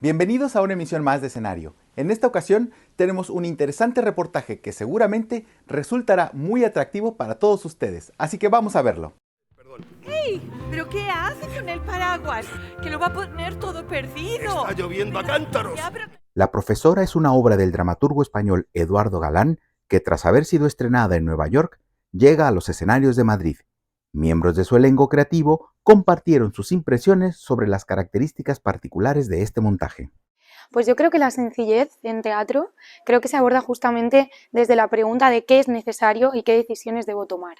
Bienvenidos a una emisión más de Escenario. En esta ocasión tenemos un interesante reportaje que seguramente resultará muy atractivo para todos ustedes, así que vamos a verlo. ¡Hey! ¿Pero qué hace con el paraguas? Que lo va a poner todo perdido. ¡Está lloviendo a cántaros! La profesora es una obra del dramaturgo español Eduardo Galán que tras haber sido estrenada en Nueva York, llega a los escenarios de Madrid. Miembros de su elenco creativo compartieron sus impresiones sobre las características particulares de este montaje. Pues yo creo que la sencillez en teatro creo que se aborda justamente desde la pregunta de qué es necesario y qué decisiones debo tomar.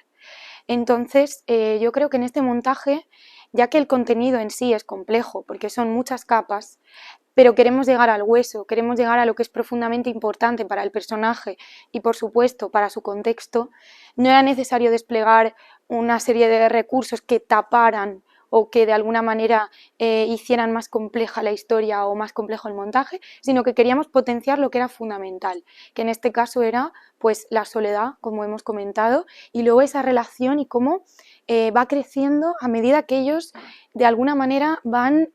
Entonces, yo creo que en este montaje, ya que el contenido en sí es complejo, porque son muchas capas, pero queremos llegar al hueso, queremos llegar a lo que es profundamente importante para el personaje y, por supuesto, para su contexto, no era necesario desplegar una serie de recursos que taparan o que de alguna manera hicieran más compleja la historia o más complejo el montaje, sino que queríamos potenciar lo que era fundamental, que en este caso era pues la soledad, como hemos comentado, y luego esa relación y cómo va creciendo a medida que ellos de alguna manera van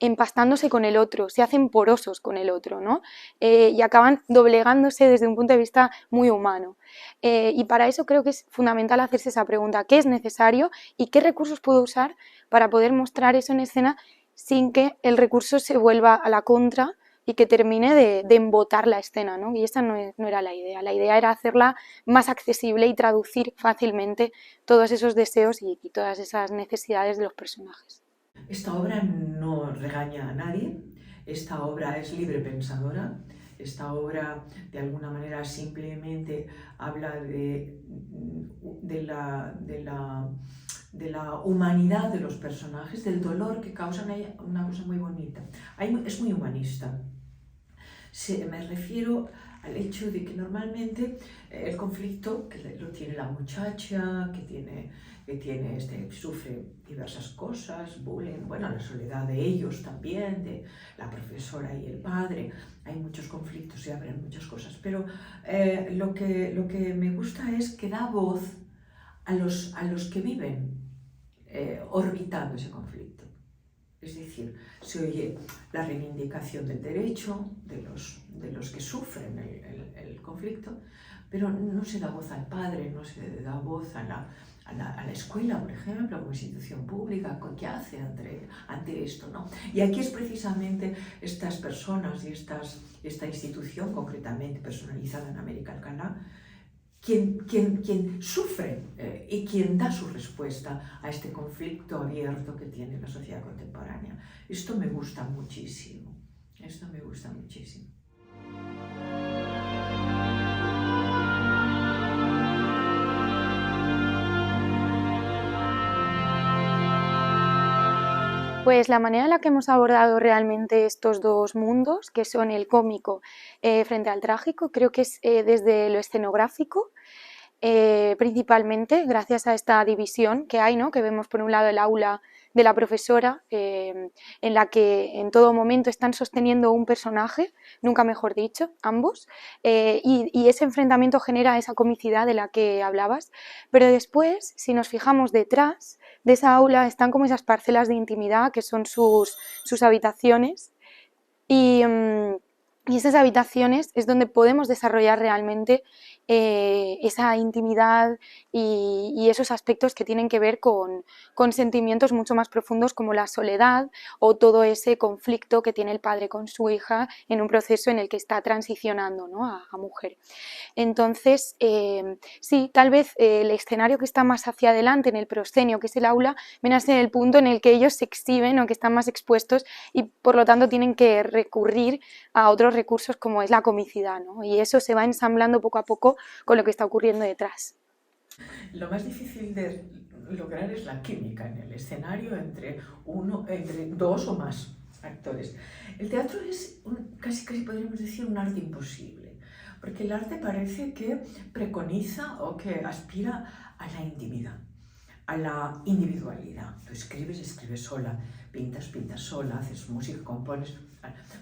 empastándose con el otro, se hacen porosos con el otro, ¿no? Y acaban doblegándose desde un punto de vista muy humano. Y para eso creo que es fundamental hacerse esa pregunta, ¿qué es necesario y qué recursos puedo usar para poder mostrar eso en escena sin que el recurso se vuelva a la contra y que termine de embotar la escena, ¿no? Y esa no era la idea era hacerla más accesible y traducir fácilmente todos esos deseos y todas esas necesidades de los personajes. Esta obra no regaña a nadie, esta obra es libre pensadora, esta obra de alguna manera simplemente habla de la humanidad de los personajes, del dolor que causan, una cosa muy bonita. Es muy humanista. Me refiero al hecho de que normalmente el conflicto que lo tiene la muchacha, sufre diversas cosas, bullying, bueno, la soledad de ellos también, de la profesora y el padre, hay muchos conflictos, se abren muchas cosas, pero lo que me gusta es que da voz a los que viven orbitando ese conflicto. Es decir, se oye la reivindicación del derecho de los que sufren el conflicto, pero no se da voz al padre, no se da voz a la escuela, por ejemplo, como institución pública, ¿qué hace ante esto, ¿no? Y aquí es precisamente estas personas y esta institución concretamente personalizada en América Alcalá, quien sufre y quien da su respuesta a este conflicto abierto que tiene la sociedad contemporánea. Esto me gusta muchísimo, esto me gusta muchísimo. Pues la manera en la que hemos abordado realmente estos dos mundos, que son el cómico frente al trágico, creo que es desde lo escenográfico, principalmente gracias a esta división que hay, ¿no? Que vemos por un lado el aula de la profesora, en la que en todo momento están sosteniendo un personaje, nunca mejor dicho, ambos, y ese enfrentamiento genera esa comicidad de la que hablabas, pero después, si nos fijamos detrás de esa aula, están como esas parcelas de intimidad que son sus habitaciones, y esas habitaciones es donde podemos desarrollar realmente esa intimidad y esos aspectos que tienen que ver con sentimientos mucho más profundos como la soledad o todo ese conflicto que tiene el padre con su hija en un proceso en el que está transicionando, ¿no? a mujer. Entonces, sí, tal vez el escenario que está más hacia adelante en el proscenio, que es el aula, viene a ser el punto en el que ellos se exhiben o que están más expuestos y por lo tanto tienen que recurrir a otros recursos como es la comicidad, ¿no? Y eso se va ensamblando poco a poco con lo que está ocurriendo detrás. Lo más difícil de lograr es la química en el escenario entre dos o más actores. El teatro es casi podríamos decir un arte imposible, porque el arte parece que preconiza o que aspira a la intimidad, a la individualidad. Tú escribes sola, pintas sola, haces música, compones.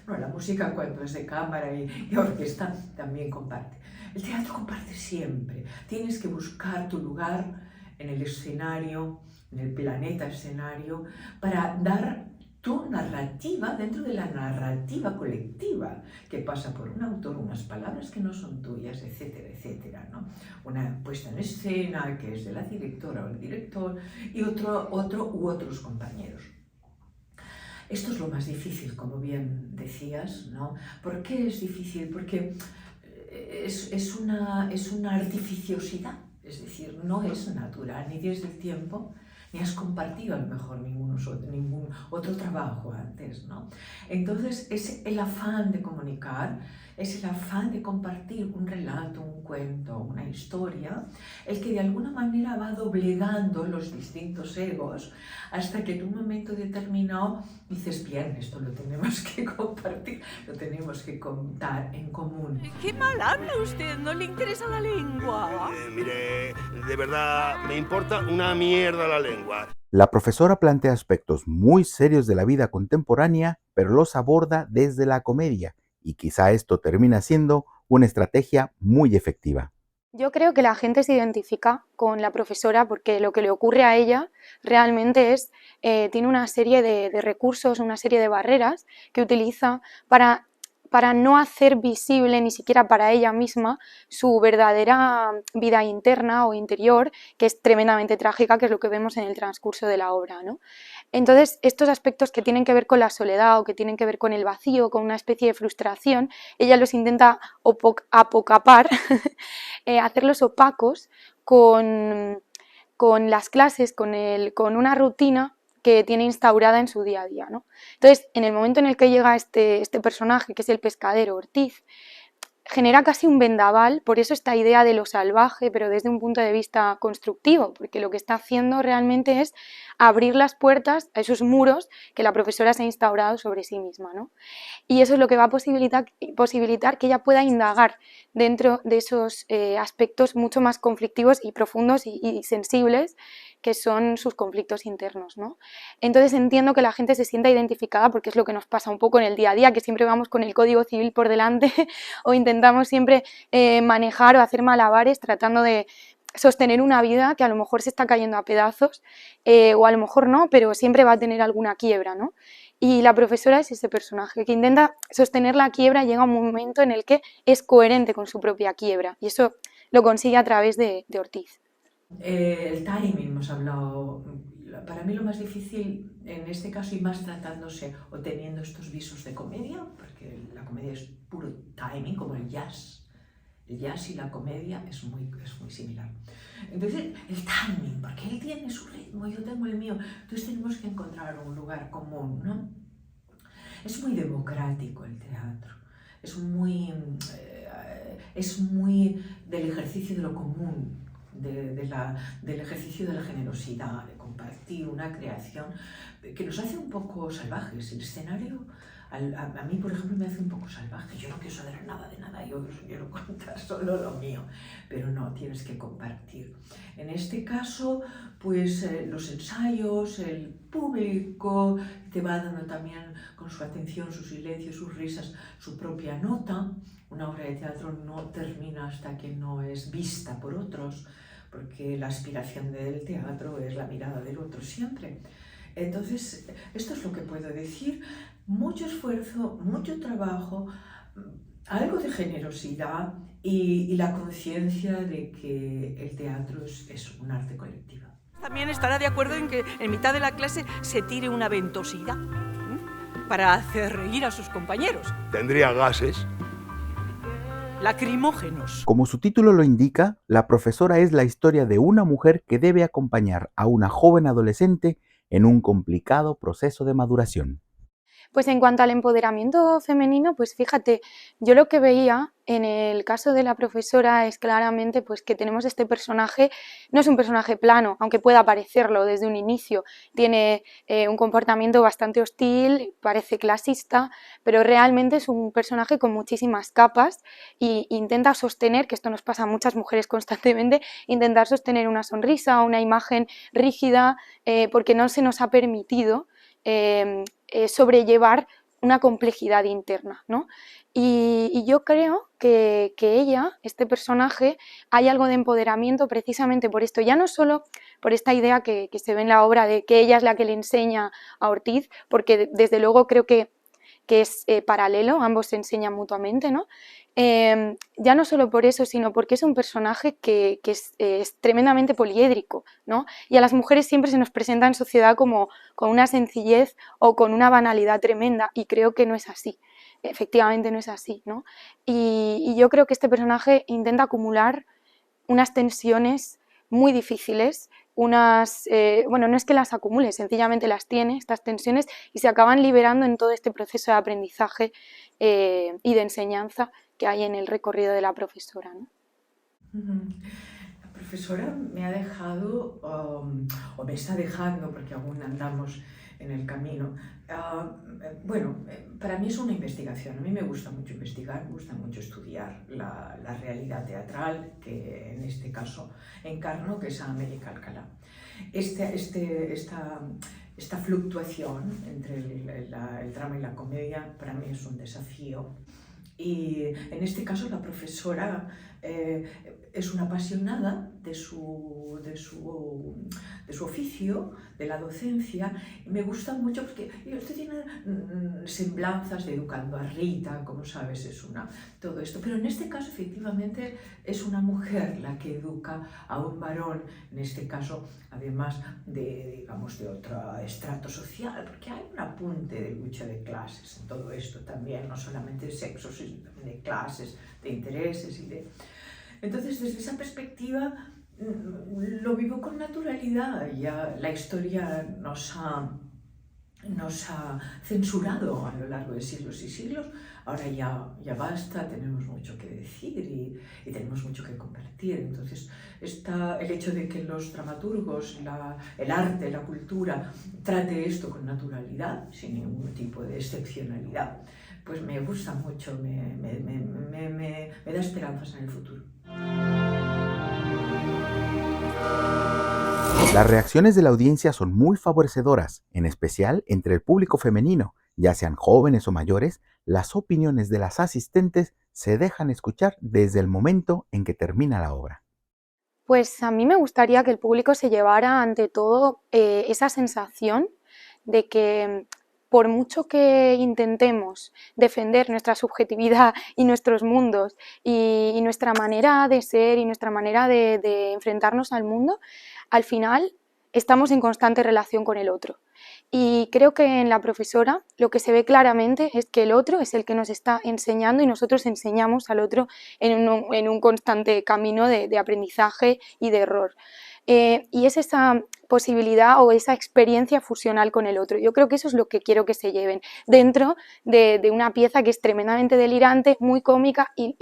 Bueno, la música cuando es de cámara y orquesta también comparte. El teatro comparte siempre. Tienes que buscar tu lugar en el escenario, en el planeta escenario, para dar tu narrativa dentro de la narrativa colectiva, que pasa por un autor, unas palabras que no son tuyas, etcétera, etcétera, ¿no? Una puesta en escena que es de la directora o el director y otros compañeros. Esto es lo más difícil, como bien decías, ¿no? ¿Por qué es difícil? Porque es una artificiosidad, es decir, no es natural ni desde el tiempo, ni has compartido a lo mejor ningún otro trabajo antes, ¿no? Entonces es el afán de comunicar, es el afán de compartir un relato, un cuento, una historia, el que de alguna manera va doblegando los distintos egos hasta que en un momento determinado dices, bien, esto lo tenemos que compartir, lo tenemos que contar en común. ¡Qué mal habla usted! ¿No le interesa la lengua? Mire, de verdad, me importa una mierda la lengua. La profesora plantea aspectos muy serios de la vida contemporánea, pero los aborda desde la comedia, y quizá esto termina siendo una estrategia muy efectiva. Yo creo que la gente se identifica con la profesora porque lo que le ocurre a ella realmente es, tiene una serie de recursos, una serie de barreras que utiliza para no hacer visible ni siquiera para ella misma su verdadera vida interna o interior, que es tremendamente trágica, que es lo que vemos en el transcurso de la obra, ¿no? Entonces, estos aspectos que tienen que ver con la soledad o que tienen que ver con el vacío, con una especie de frustración, ella los intenta apocapar, hacerlos opacos con las clases, con una rutina que tiene instaurada en su día a día, ¿no? Entonces, en el momento en el que llega este personaje, que es el pescadero Ortiz, genera casi un vendaval, por eso esta idea de lo salvaje, pero desde un punto de vista constructivo, porque lo que está haciendo realmente es abrir las puertas a esos muros que la profesora se ha instaurado sobre sí misma, ¿no? Y eso es lo que va a posibilitar que ella pueda indagar dentro de esos aspectos mucho más conflictivos y profundos y sensibles que son sus conflictos internos, ¿no? Entonces entiendo que la gente se sienta identificada porque es lo que nos pasa un poco en el día a día, que siempre vamos con el código civil por delante o intentamos siempre manejar o hacer malabares tratando de sostener una vida que a lo mejor se está cayendo a pedazos o a lo mejor no, pero siempre va a tener alguna quiebra, ¿no? Y la profesora es ese personaje que intenta sostener la quiebra y llega un momento en el que es coherente con su propia quiebra y eso lo consigue a través de Ortiz. El timing, hemos hablado. Para mí lo más difícil en este caso, y más tratándose o teniendo estos visos de comedia, porque la comedia es puro timing, como el jazz. El jazz y la comedia es muy similar. Entonces, el timing, porque él tiene su ritmo, yo tengo el mío. Entonces tenemos que encontrar un lugar común, ¿no? Es muy democrático el teatro. Es muy del ejercicio de lo común. Del ejercicio de la generosidad, de compartir una creación que nos hace un poco salvajes. El escenario, a mí, por ejemplo, me hace un poco salvaje. Yo no quiero saber nada de nada, yo quiero contar solo lo mío, pero no, tienes que compartir. En este caso, pues los ensayos, el público te va dando también con su atención, su silencio, sus risas, su propia nota. Una obra de teatro no termina hasta que no es vista por otros, porque la aspiración del teatro es la mirada del otro siempre. Entonces, esto es lo que puedo decir. Mucho esfuerzo, mucho trabajo, algo de generosidad y la conciencia de que el teatro es un arte colectivo. También estará de acuerdo en que en mitad de la clase se tire una ventosidad para hacer reír a sus compañeros. Tendría gases. Lacrimógenos. Como su título lo indica, La profesora es la historia de una mujer que debe acompañar a una joven adolescente en un complicado proceso de maduración. Pues en cuanto al empoderamiento femenino, pues fíjate, yo lo que veía en el caso de la profesora es claramente pues que tenemos este personaje, no es un personaje plano, aunque pueda parecerlo desde un inicio, tiene un comportamiento bastante hostil, parece clasista, pero realmente es un personaje con muchísimas capas e intenta sostener, que esto nos pasa a muchas mujeres constantemente, intentar sostener una sonrisa, una imagen rígida, porque no se nos ha permitido sobrellevar una complejidad interna, ¿no? Y yo creo que ella, este personaje, hay algo de empoderamiento precisamente por esto, ya no solo por esta idea que se ve en la obra de que ella es la que le enseña a Ortiz, porque desde luego creo que es paralelo, ambos se enseñan mutuamente, ¿no? Ya no solo por eso, sino porque es un personaje que es tremendamente poliédrico, ¿no? Y a las mujeres siempre se nos presenta en sociedad como con una sencillez o con una banalidad tremenda, y creo que no es así, efectivamente no es así, ¿no? Y yo creo que este personaje intenta acumular unas tensiones muy difíciles, bueno, no es que las acumule, sencillamente las tiene, estas tensiones, y se acaban liberando en todo este proceso de aprendizaje y de enseñanza que hay en el recorrido de la profesora, ¿no? La profesora me ha dejado, o me está dejando, porque aún andamos en el camino. Bueno, para mí es una investigación. A mí me gusta mucho investigar, me gusta mucho estudiar la realidad teatral, que en este caso encarno, que es a América Alcalá. Esta fluctuación entre el drama y la comedia para mí es un desafío. Y en este caso la profesora es una apasionada de su oficio, de la docencia, y me gusta mucho porque usted tiene semblanzas de educando a Rita, como sabes, todo esto, pero en este caso efectivamente es una mujer la que educa a un varón, en este caso además digamos, de otro estrato social, porque hay un apunte de lucha de clases en todo esto también, no solamente de sexo, sino también de clases, de intereses y de... Entonces, desde esa perspectiva, lo vivo con naturalidad. Ya la historia nos ha censurado a lo largo de siglos y siglos. Ahora ya basta, tenemos mucho que decir y tenemos mucho que compartir. Entonces, el hecho de que los dramaturgos, el arte, la cultura, trate esto con naturalidad, sin ningún tipo de excepcionalidad, pues me gusta mucho, me da esperanzas en el futuro. Las reacciones de la audiencia son muy favorecedoras, en especial entre el público femenino, ya sean jóvenes o mayores. Las opiniones de las asistentes se dejan escuchar desde el momento en que termina la obra. Pues a mí me gustaría que el público se llevara ante todo esa sensación de que por mucho que intentemos defender nuestra subjetividad y nuestros mundos y nuestra manera de ser y nuestra manera de enfrentarnos al mundo, al final estamos en constante relación con el otro. Y creo que en la profesora lo que se ve claramente es que el otro es el que nos está enseñando y nosotros enseñamos al otro en un constante camino de aprendizaje y de error. Y es esa posibilidad o esa experiencia fusional con el otro. Yo creo que eso es lo que quiero que se lleven dentro de una pieza que es tremendamente delirante, muy cómica y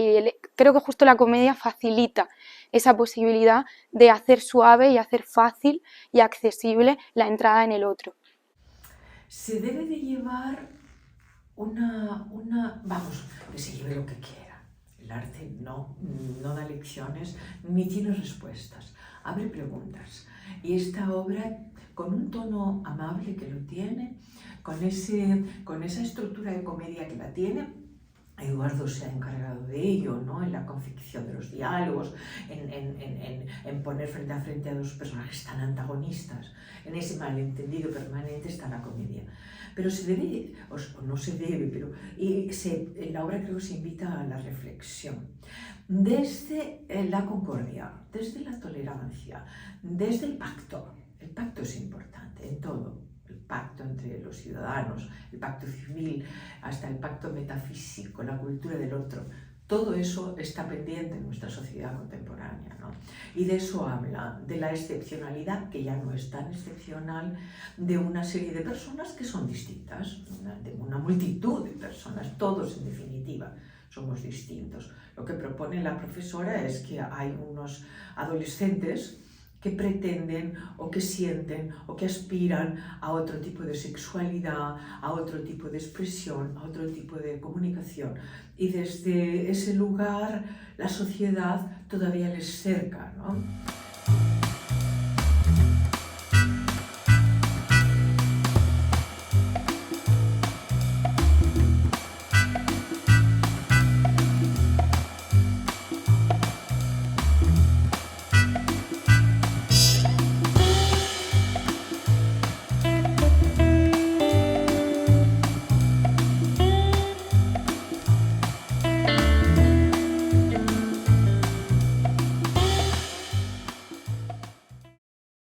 creo que justo la comedia facilita esa posibilidad de hacer suave y hacer fácil y accesible la entrada en el otro. Se debe de llevar vamos, que se lleve lo que quiera. El arte no da lecciones ni tiene respuestas, abre preguntas. Y esta obra, con un tono amable que lo tiene, con esa estructura de comedia que la tiene, Eduardo se ha encargado de ello, ¿no? En la confección de los diálogos, en poner frente a frente a dos personajes tan antagonistas. En ese malentendido permanente está la comedia. Pero se debe, o no se debe, pero en la obra creo que se invita a la reflexión. Desde la concordia, desde la tolerancia, desde el pacto. El pacto es importante en todo. El pacto entre los ciudadanos, el pacto civil, hasta el pacto metafísico, la cultura del otro. Todo eso está pendiente en nuestra sociedad contemporánea, ¿no? Y de eso habla, de la excepcionalidad, que ya no es tan excepcional, de una serie de personas que son distintas, de una multitud de personas, todos en definitiva somos distintos. Lo que propone la profesora es que hay unos adolescentes que pretenden o que sienten o que aspiran a otro tipo de sexualidad, a otro tipo de expresión, a otro tipo de comunicación. Y desde ese lugar la sociedad todavía les cerca, ¿no?